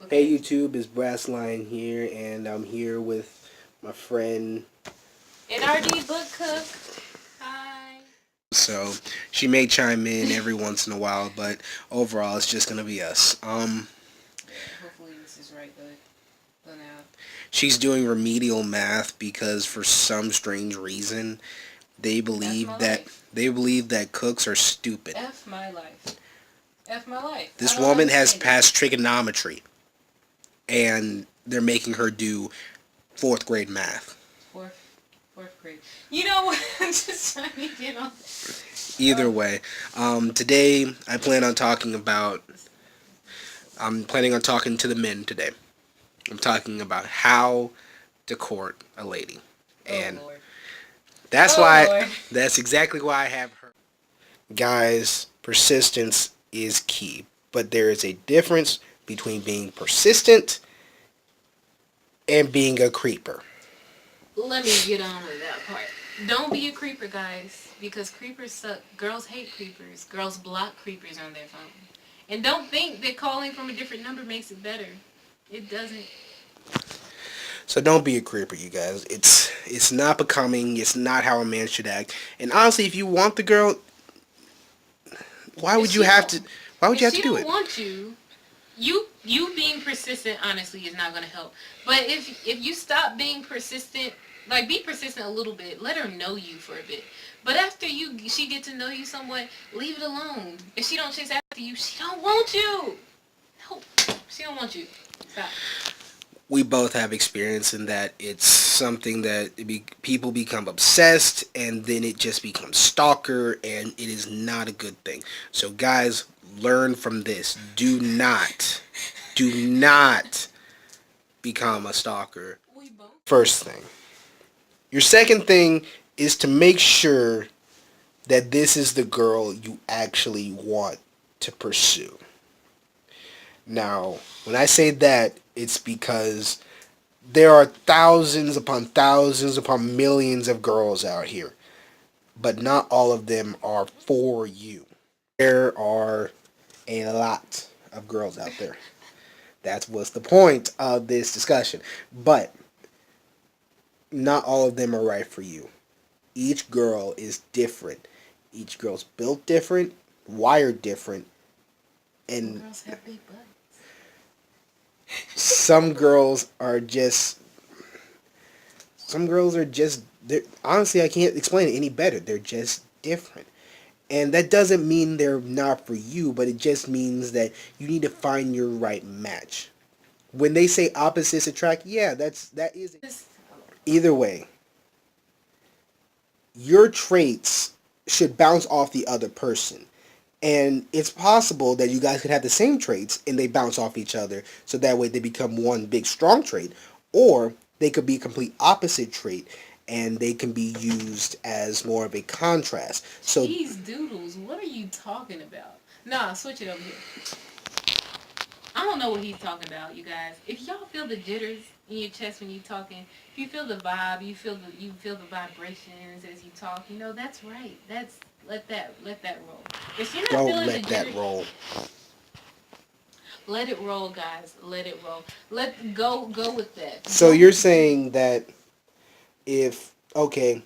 Hey Okay. YouTube, it's Brassline here, and I'm here with my friend. NRD Book Cook. Hi. So she may chime in every once in a while, but overall it's just gonna be us. Yeah, hopefully this is right, but now. She's doing remedial math because for some strange reason they F my believe that life. cooks are stupid. F my life. F my life. I This don't woman has understand it. passed trigonometry, and they're making her do fourth grade math. Fourth fourth grade. You know what? I'm just trying to get on. Either Oh, way, today I'm planning on talking to the men today. I'm talking about how to court a lady. oh And Lord. that's Oh why, Lord. that's exactly why I have her. Guys, persistence is key. But there is a difference between being persistent and being a creeper. Let me get on with that part. Don't be a creeper, guys, because creepers suck. Girls hate creepers. Girls block creepers on their phone. And don't think that calling from a different number makes it better. It doesn't. So don't be a creeper, you guys. It's not becoming. It's not how a man should act. And honestly, if you want the girl, why If would you she have don't, to? Why would if you have she to do don't it? want you, you being persistent honestly is not gonna help. But if you stop being persistent, like be persistent a little bit, let her know you for a bit. But after she get to know you somewhat, leave it alone. If she don't chase after you, she don't want you. No, she don't want you. Stop. We both have experience in that it's something that people become obsessed and then it just becomes stalker, and it is not a good thing. So guys, learn from this. Do not become a stalker. We both. First thing. Your second thing is to make sure that this is the girl you actually want to pursue. Now, when I say that, it's because there are thousands upon millions of girls out here, but not all of them are for you. There are a lot of girls out there. That's what's the point of this discussion. But not all of them are right for you. Each girl is different. Each girl's built different, wired different, Some and girls have big butts. some girls are just some girls are just honestly, I can't explain it any better. They're just different. And that doesn't mean they're not for you, but it just means that you need to find your right match. When they say opposites attract, yeah, that is either way. Your traits should bounce off the other person. And it's possible that you guys could have the same traits and they bounce off each other, so that way they become one big strong trait, or they could be a complete opposite trait and they can be used as more of a contrast. So Cheese doodles. What are you talking about? Nah, switch it over here. I don't know what he's talking about, you guys. If y'all feel the jitters in your chest when you're talking, if you feel the vibe, you feel the vibrations as you talk. You know that's right. That's let that roll. If you're not don't feeling the let that jitters, roll. let it roll, guys. Let it roll. Let go with that. So you're Don't. saying that if, okay,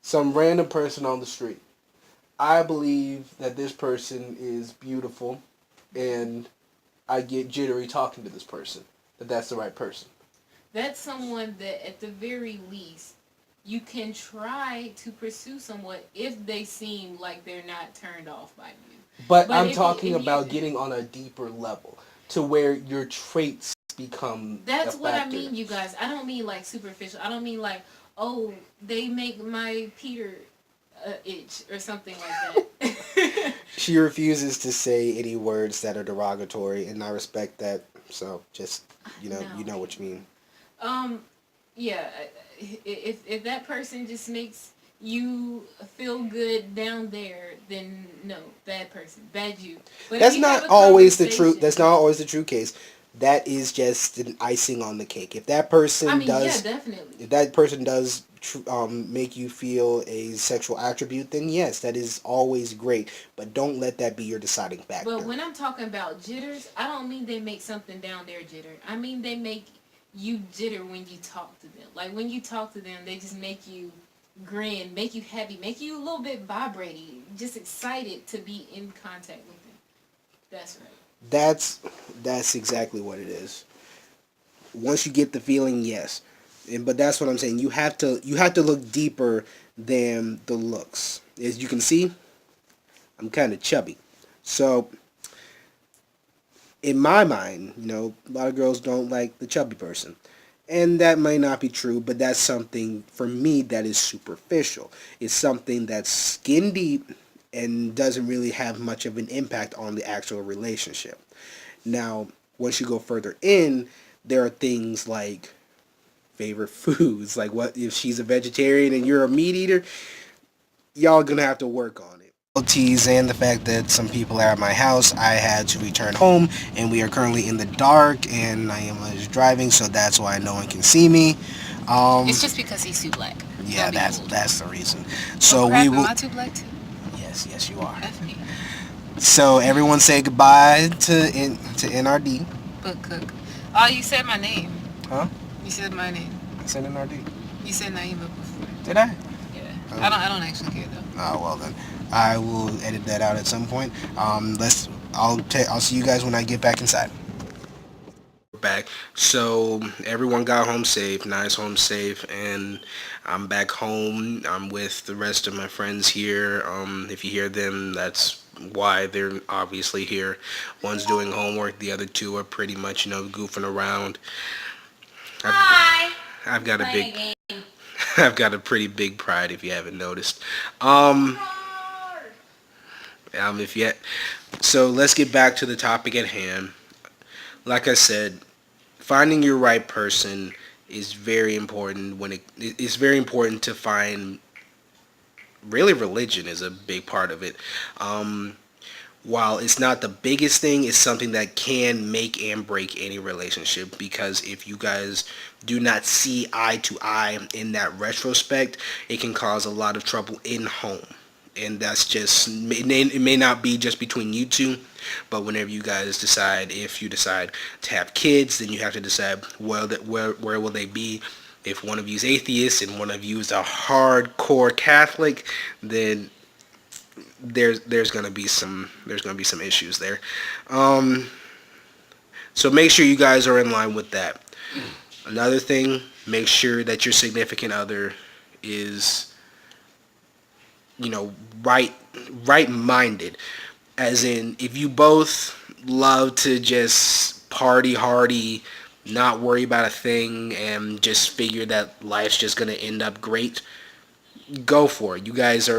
some random person on the street, I believe that this person is beautiful, and I get jittery talking to this person, that that's the right person. That's someone that, at the very least, you can try to pursue somewhat if they seem like they're not turned off by you. But But I'm talking if you about getting on a deeper level to where your traits become a that's what I factor. mean, you guys. I don't mean like superficial. I don't mean like, oh, they make my Peter itch or something like that. She refuses to say any words that are derogatory, and I respect that. So just, you No. know what you mean. Um, yeah. If that person just makes you feel good down there, then no, bad person, bad you. But if That's you have not a always the truth. That's conversation, not always the true case. that is just an icing on the cake. If that person I mean, yeah, does, definitely. if that person does make you feel a sexual attribute, then yes, that is always great. But don't let that be your deciding But factor. when I'm talking about jitters, I don't mean they make something down there jitter. I mean they make you jitter when you talk to them. Like when you talk to them, they just make you grin, make you happy, make you a little bit vibrating, just excited to be in contact with them. That's right. That's that's exactly what it is. Once you get the feeling, yes. But that's what I'm saying. You have to look deeper than the looks. As you can see, I'm kind of chubby. So in my mind, a lot of girls don't like the chubby person. And that might not be true, but that's something for me that is superficial. It's something that's skin deep and doesn't really have much of an impact on the actual relationship. Now, once you go further in, there are things like favorite foods. Like, what if she's a vegetarian and you're a meat eater? Y'all gonna have to work on it. Tease and the fact that some people are at my house, I had to return home, and we are currently in the dark, and I am driving, so that's why no one can see me. It's just because he's too black. Yeah, that's the reason. Oh So crap, we am will. I too black too? Yes, you are. F me. So everyone say goodbye to NRD. But cook. Oh, you said my name. Huh? You said my name. I said NRD. You said Naima before. Did I? Yeah. Oh. I don't actually care though. Oh well then, I will edit that out at some point. I'll see you guys when I get back inside. Back. So everyone got home safe, nice home safe, and I'm back home. I'm with the rest of my friends here. If you hear them, that's why they're obviously here. One's doing homework, the other two are pretty much, goofing around. Hi. I've got a big, I've got a pretty big pride if you haven't noticed. Um, if yet, so let's get back to the topic at hand. Like I said, finding your right person is very important. It's very important to find. Really, religion is a big part of it. While it's not the biggest thing, it's something that can make and break any relationship, because if you guys do not see eye to eye in that retrospect, it can cause a lot of trouble in home. And that's just, it may not be just between you two, but whenever you guys decide, if you decide to have kids, then you have to decide, well, where will they be? If one of you is atheist and one of you is a hardcore Catholic, then there's gonna be some issues there. So make sure you guys are in line with that. Another thing, make sure that your significant other is, right minded. As in, if you both love to just party hardy, not worry about a thing, and just figure that life's just gonna end up great, go for it. You guys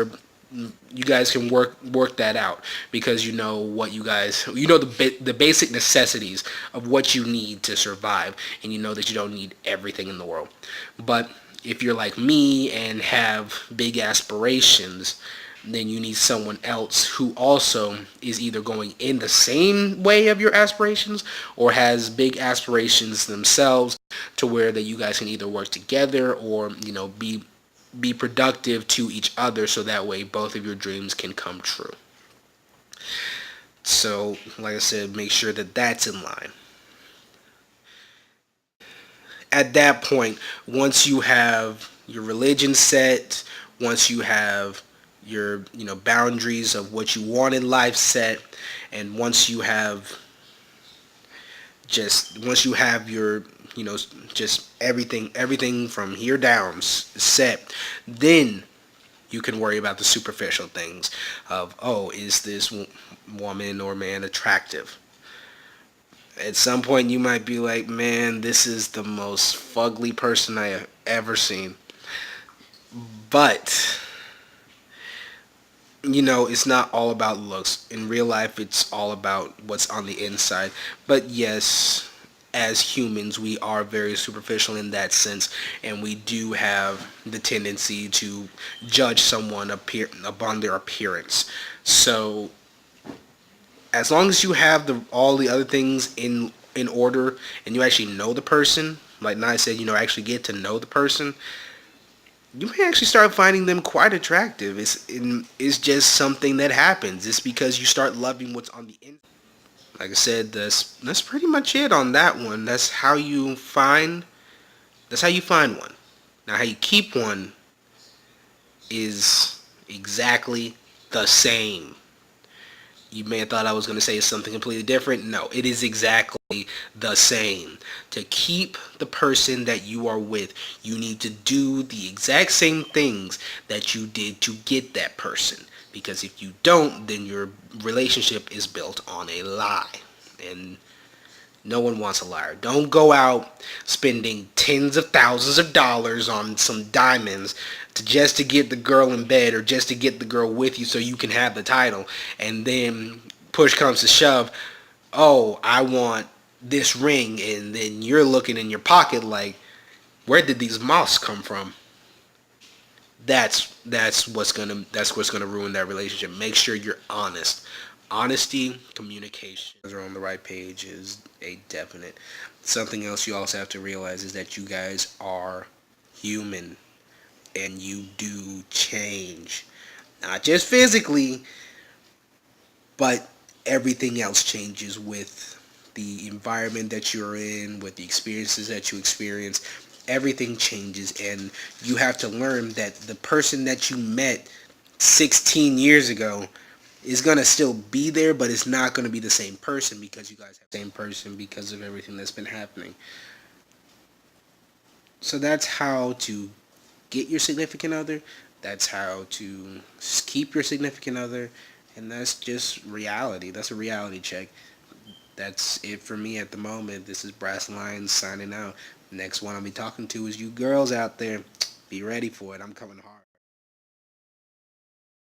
can work that out, because you know what the basic necessities of what you need to survive, and you know that you don't need everything in the world. But if you're like me and have big aspirations, then you need someone else who also is either going in the same way of your aspirations or has big aspirations themselves, to where that you guys can either work together or be productive to each other, so that way both of your dreams can come true. So, like I said, make sure that that's in line. At that point, once you have your religion set, once you have your boundaries of what you want in life set, and once you have your just everything from here down set, then you can worry about the superficial things of, oh, is this woman or man attractive? At some point you might be like, man, this is the most fugly person I have ever seen. But it's not all about looks. In real life, it's all about what's on the inside. But yes, as humans, we are very superficial in that sense, and we do have the tendency to judge someone upon their appearance. So, as long as you have all the other things in in order and you actually know the person, like Nye said, actually get to know the person, you may actually start finding them quite attractive. It's just something that happens. It's because you start loving what's on the inside. Like I said, that's pretty much it on that one. That's how you find one. Now how you keep one is exactly the same. You may have thought I was going to say something completely different. No, it is exactly the same. To keep the person that you are with, you need to do the exact same things that you did to get that person. Because if you don't, then your relationship is built on a lie. And no one wants a liar. Don't go out spending tens of thousands of dollars on some diamonds just to get the girl in bed or just to get the girl with you so you can have the title. And then push comes to shove, oh, I want this ring, and then you're looking in your pocket like, where did these moths come from? That's what's gonna ruin that relationship. Make sure you're honest. Honesty, communication are on the right page is a definite. Something else you also have to realize is that you guys are human and you do change. Not just physically, but everything else changes with the environment that you're in, with the experiences that you experience. Everything changes, and you have to learn that the person that you met 16 years ago is going to still be there, but it's not going to be the same person because you guys have the same person because of everything that's been happening. So that's how to get your significant other. That's how to keep your significant other. And that's just reality. That's a reality check. That's it for me at the moment. This is Brass Lions signing out. Next one I'll be talking to is you girls out there. Be ready for it. I'm coming hard.